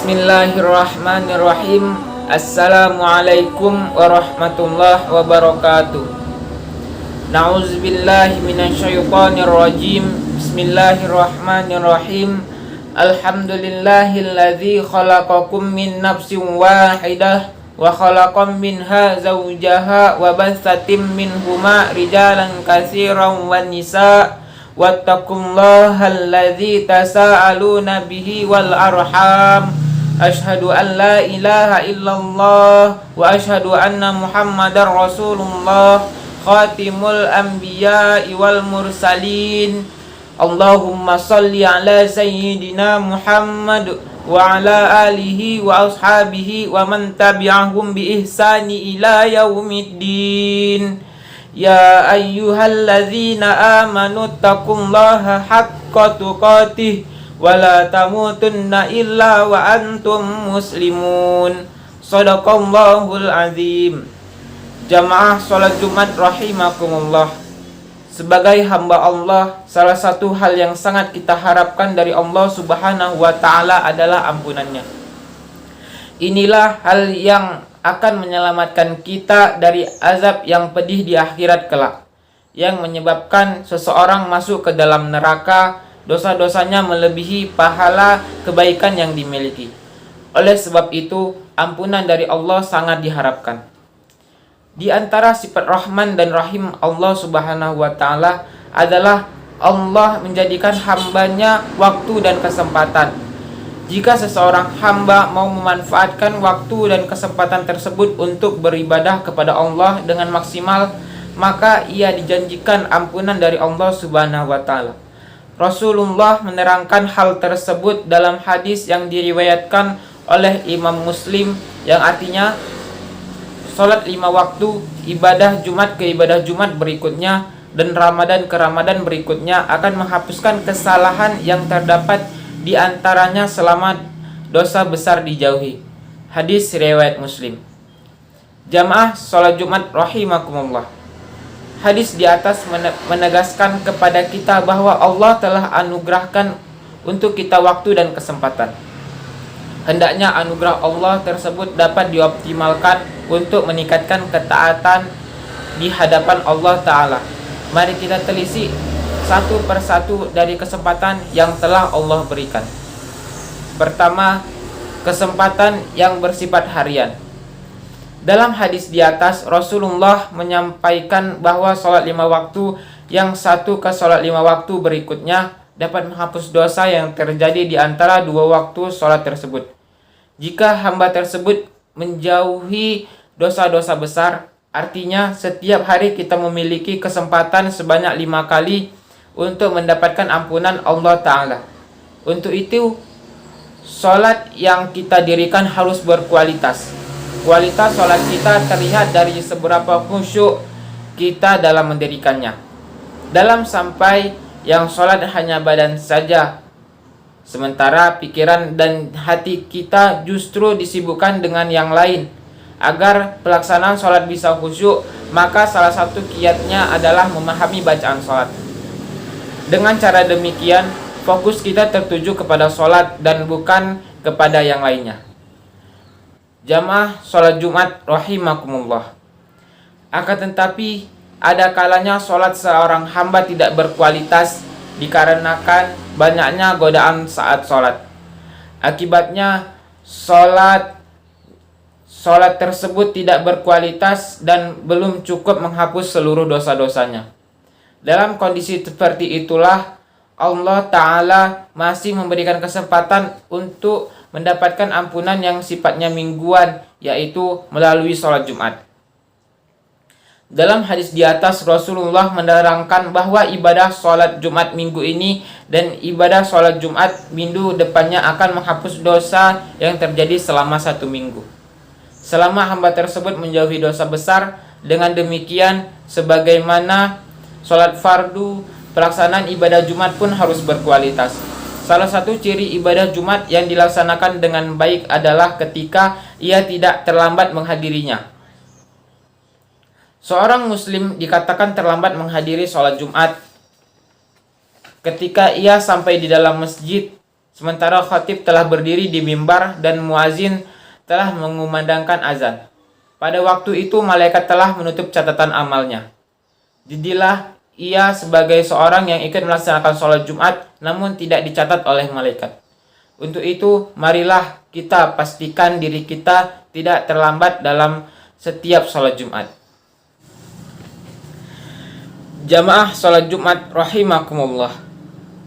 Bismillahirrahmanirrahim. Assalamualaikum warahmatullahi wabarakatuh. Na'udzubillahi minasyaitonirrajim. Bismillahirrahmanirrahim. Alhamdulillahilladzi khalaqakum min nafsin wahidah wa khalaqam minha zawjaha wa batsatim minhuma rijalan katsiran wan nisaa wattaqullahal tasaaluna bihi wal arham. Asyhadu an la ilaha illallah wa asyhadu anna muhammadar rasulullah khatimul anbiya'i wal mursalin. Allahumma salli ala sayyidina Muhammad wa ala alihi wa ashabihi wa man tabi'ahum bi ihsani ila yaumiddin. Ya ayyuhalladzina amanu taqullaha haqqa tuqatih wa la tamutunna illa wa antum muslimun. Shadaqallahul azim. Jamaah salat Jumat rahimakumullah. Sebagai hamba Allah, salah satu hal yang sangat kita harapkan dari Allah Subhanahu wa taala adalah ampunannya. Inilah hal yang akan menyelamatkan kita dari azab yang pedih di akhirat kelak, yang menyebabkan seseorang masuk ke dalam neraka, dosa-dosanya melebihi pahala kebaikan yang dimiliki. Oleh sebab itu, ampunan dari Allah sangat diharapkan. Di antara sifat Rahman dan Rahim Allah Subhanahu wa taala adalah Allah menjadikan hambanya waktu dan kesempatan. Jika seseorang hamba mau memanfaatkan waktu dan kesempatan tersebut untuk beribadah kepada Allah dengan maksimal, maka ia dijanjikan ampunan dari Allah Subhanahu wa taala. Rasulullah menerangkan hal tersebut dalam hadis yang diriwayatkan oleh Imam Muslim, yang artinya salat 5 waktu, ibadah Jumat ke ibadah Jumat berikutnya, dan Ramadan ke Ramadan berikutnya akan menghapuskan kesalahan yang terdapat di antaranya selama dosa besar dijauhi. Hadis riwayat Muslim. Jamaah salat Jumat rahimakumullah. Hadis di atas menegaskan kepada kita bahwa Allah telah anugerahkan untuk kita waktu dan kesempatan. Hendaknya anugerah Allah tersebut dapat dioptimalkan untuk meningkatkan ketaatan di hadapan Allah Ta'ala. Mari kita telisik satu persatu dari kesempatan yang telah Allah berikan. Pertama, kesempatan yang bersifat harian. Dalam hadis di atas, Rasulullah menyampaikan bahwa sholat 5 waktu yang satu ke sholat 5 waktu berikutnya dapat menghapus dosa yang terjadi di antara 2 waktu sholat tersebut. Jika hamba tersebut menjauhi dosa-dosa besar, artinya setiap hari kita memiliki kesempatan sebanyak 5 kali untuk mendapatkan ampunan Allah Ta'ala. Untuk itu, sholat yang kita dirikan harus berkualitas. Kualitas sholat kita terlihat dari seberapa khusyuk kita dalam mendirikannya. Dalam sampai yang sholat hanya badan saja, sementara pikiran dan hati kita justru disibukkan dengan yang lain. Agar pelaksanaan sholat bisa khusyuk, maka salah satu kiatnya adalah memahami bacaan sholat. Dengan cara demikian, fokus kita tertuju kepada sholat dan bukan kepada yang lainnya. Jamaah sholat Jumat rahimakumullah. Akan tetapi, ada kalanya sholat seorang hamba tidak berkualitas dikarenakan banyaknya godaan saat sholat. Akibatnya, sholat tersebut tidak berkualitas dan belum cukup menghapus seluruh dosa-dosanya. Dalam kondisi seperti itulah Allah Ta'ala masih memberikan kesempatan untuk mendapatkan ampunan yang sifatnya mingguan, yaitu melalui sholat Jumat. Dalam hadis di atas, Rasulullah menerangkan bahwa ibadah sholat Jumat minggu ini dan ibadah sholat Jumat minggu depannya akan menghapus dosa yang terjadi selama 1 minggu. Selama hamba tersebut menjauhi dosa besar, dengan demikian sebagaimana sholat fardu, pelaksanaan ibadah Jumat pun harus berkualitas. Salah satu ciri ibadah Jumat yang dilaksanakan dengan baik adalah ketika ia tidak terlambat menghadirinya. Seorang muslim dikatakan terlambat menghadiri sholat Jumat ketika ia sampai di dalam masjid sementara khatib telah berdiri di mimbar dan muazin telah mengumandangkan azan. Pada waktu itu malaikat telah menutup catatan amalnya. Jadilah ia sebagai seorang yang ikut melaksanakan sholat Jumat namun tidak dicatat oleh malaikat. Untuk itu, marilah kita pastikan diri kita tidak terlambat dalam setiap sholat Jumat. Jamaah sholat Jumat rahimakumullah.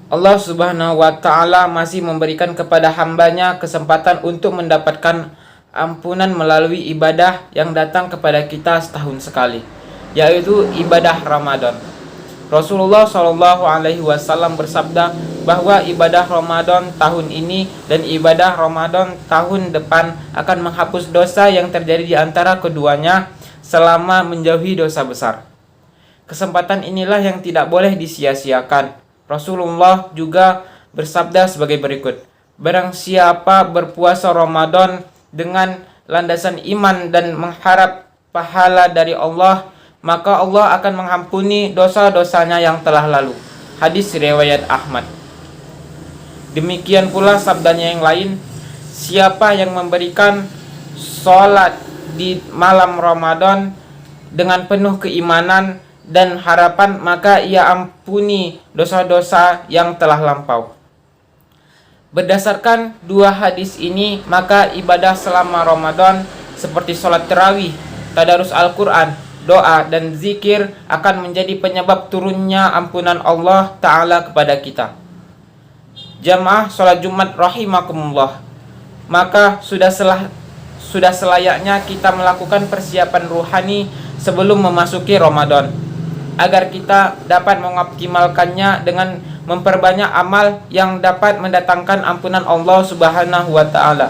Allah Subhanahu wa ta'ala masih memberikan kepada hambanya kesempatan untuk mendapatkan ampunan melalui ibadah yang datang kepada kita setahun sekali, yaitu ibadah Ramadan. Rasulullah Shallallahu Alaihi Wasallam bersabda bahwa ibadah Ramadan tahun ini dan ibadah Ramadan tahun depan akan menghapus dosa yang terjadi di antara keduanya selama menjauhi dosa besar. Kesempatan inilah yang tidak boleh disia-siakan. Rasulullah juga bersabda sebagai berikut: barang siapa berpuasa Ramadan dengan landasan iman dan mengharap pahala dari Allah, maka Allah akan mengampuni dosa-dosanya yang telah lalu. Hadis riwayat Ahmad. Demikian pula sabdanya yang lain, siapa yang memberikan sholat di malam Ramadan dengan penuh keimanan dan harapan, maka ia ampuni dosa-dosa yang telah lampau. Berdasarkan dua hadis ini, maka ibadah selama Ramadan seperti sholat tarawih, tadarus Al-Quran, doa, dan zikir akan menjadi penyebab turunnya ampunan Allah Ta'ala kepada kita. Jamaah sholat Jumat rahimakumullah, maka sudah selayaknya kita melakukan persiapan ruhani sebelum memasuki Ramadan, agar kita dapat mengoptimalkannya dengan memperbanyak amal yang dapat mendatangkan ampunan Allah Subhanahu wa ta'ala.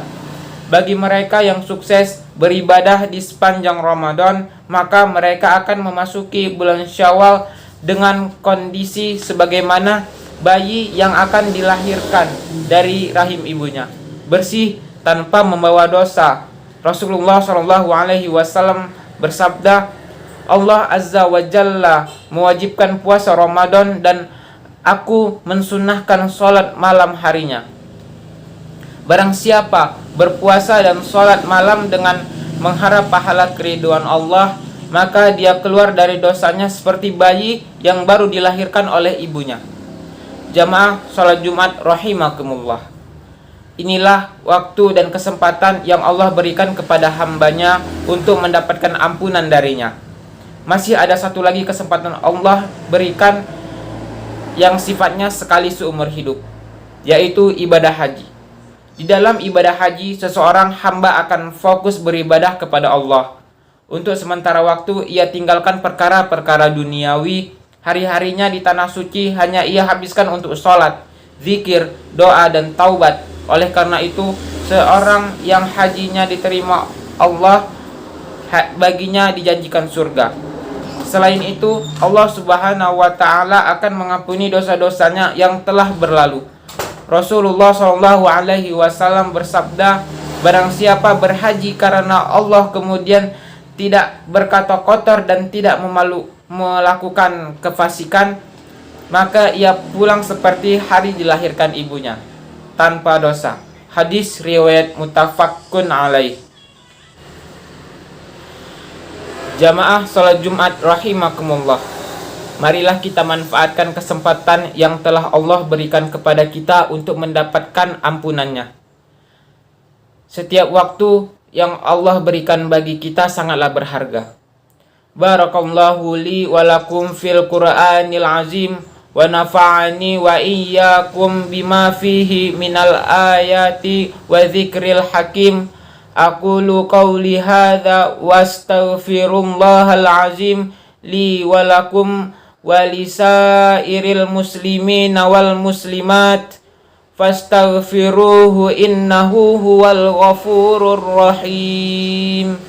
Bagi mereka yang sukses beribadah di sepanjang Ramadan, maka mereka akan memasuki bulan Syawal dengan kondisi sebagaimana bayi yang akan dilahirkan dari rahim ibunya, bersih tanpa membawa dosa. Rasulullah Shallallahu Alaihi Wasallam bersabda, Allah Azza wa Jalla mewajibkan puasa Ramadan dan aku mensunnahkan sholat malam harinya. Barang siapa berpuasa dan sholat malam dengan mengharap pahala keridhaan Allah, maka dia keluar dari dosanya seperti bayi yang baru dilahirkan oleh ibunya. Jamaah sholat Jumat rahimakumullah. Inilah waktu dan kesempatan yang Allah berikan kepada hambanya untuk mendapatkan ampunan darinya. Masih ada satu lagi kesempatan Allah berikan yang sifatnya sekali seumur hidup, yaitu ibadah haji. Di dalam ibadah haji, seseorang hamba akan fokus beribadah kepada Allah. Untuk sementara waktu, ia tinggalkan perkara-perkara duniawi. Hari-harinya di tanah suci hanya ia habiskan untuk sholat, zikir, doa, dan taubat. Oleh karena itu, seorang yang hajinya diterima Allah, baginya dijanjikan surga. Selain itu, Allah Subhanahu wa ta'ala akan mengampuni dosa-dosanya yang telah berlalu. Rasulullah Shallallahu Alaihi Wasallam bersabda, barang siapa berhaji karena Allah kemudian tidak berkata kotor dan tidak melakukan kefasikan, maka ia pulang seperti hari dilahirkan ibunya, tanpa dosa. Hadis riwayat muttafaqun alaih. Jamaah sholat Jumat rahimakumullah, marilah kita manfaatkan kesempatan yang telah Allah berikan kepada kita untuk mendapatkan ampunannya. Setiap waktu yang Allah berikan bagi kita sangatlah berharga. Barakallahu li walakum fil Qur'anil azim wa nafa'ani wa iyyakum bima fihi minal ayati wa dzikril hakim. Aqulu qawli hadza wa astaghfirullahal azim li wa lakum wa lisairil muslimina wal muslimat fastaghfiruhu innahu huwal ghafurur rahim.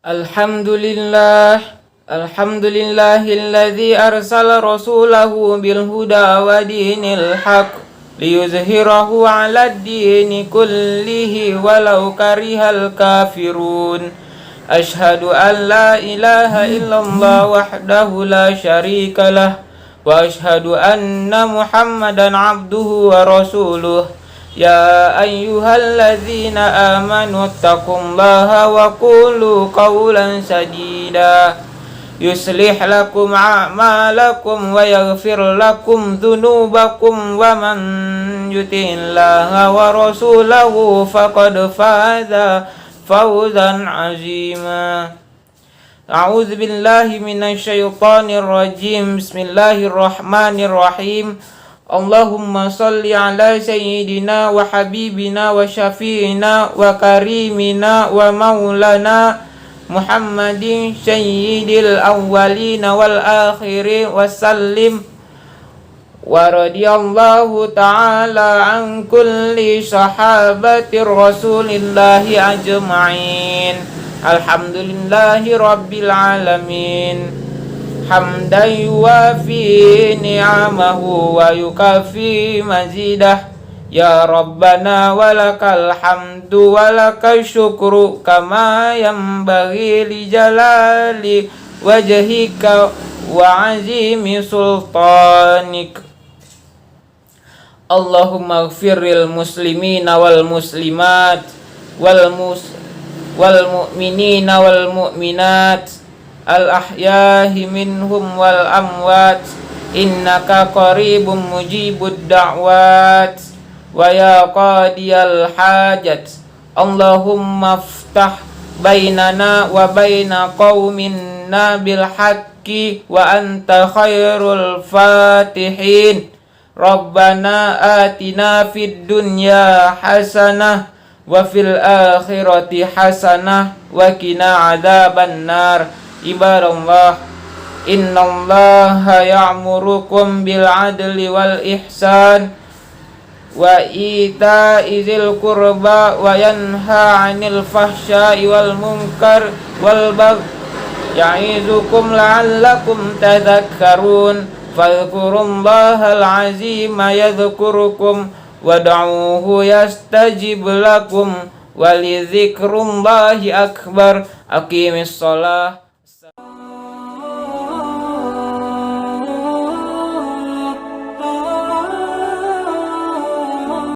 Alhamdulillahilladzi arsala rasulahu bil huda wa dinil haqq liyuzhirahu 'alad dini kullihi walau karihal kafirun. Asyhadu an la ilaha illallah wahdahu la syarikalah وأشهد أن محمدا عبده ورسوله يا أيها الذين آمنوا اتقوا الله وقولوا قولا سديدا يصلح لكم أعمالكم ويغفر لكم ذنوبكم ومن يطع الله ورسوله فقد فاز فوزا عظيما أعوذ بالله من الشيطان الرجيم بسم الله الرحمن الرحيم اللهم صل على سيدنا وحبيبنا وشفيعنا وكريمنا ومولانا محمد سيد الأولين والآخرين وسلم ورضي الله تعالى عن كل صحابة رسول الله أجمعين الحمد لله رب العالمين حمدا يوافي نعمه ويكافي مزيده يا ربنا ولك الحمد ولك الشكر كما ينبغي لجلال وجهك وعظيم سلطانك اللهم اغفر للمسلمين والمسلمات والمؤمنين والمؤمنات الأحياء منهم والأموات إنك قريب مجيب الدعوات ويا قاضي الحاجة اللهم افتح بيننا وبين قومنا بالحق وأنت خير الفاتحين ربنا آتنا في الدنيا حسنة وفي الآخرة حسنة وقنا عذاب النار عباد الله إن الله يأمركم بالعدل والإحسان وإيتاء ذي القربى وينهى عن الفحشاء والمنكر والبغي يعظكم لعلكم تذكرون فاذكروا الله العظيم يذكركم وادعوه يستجب لكم ولذكر الله أكبر أقيم الصلاة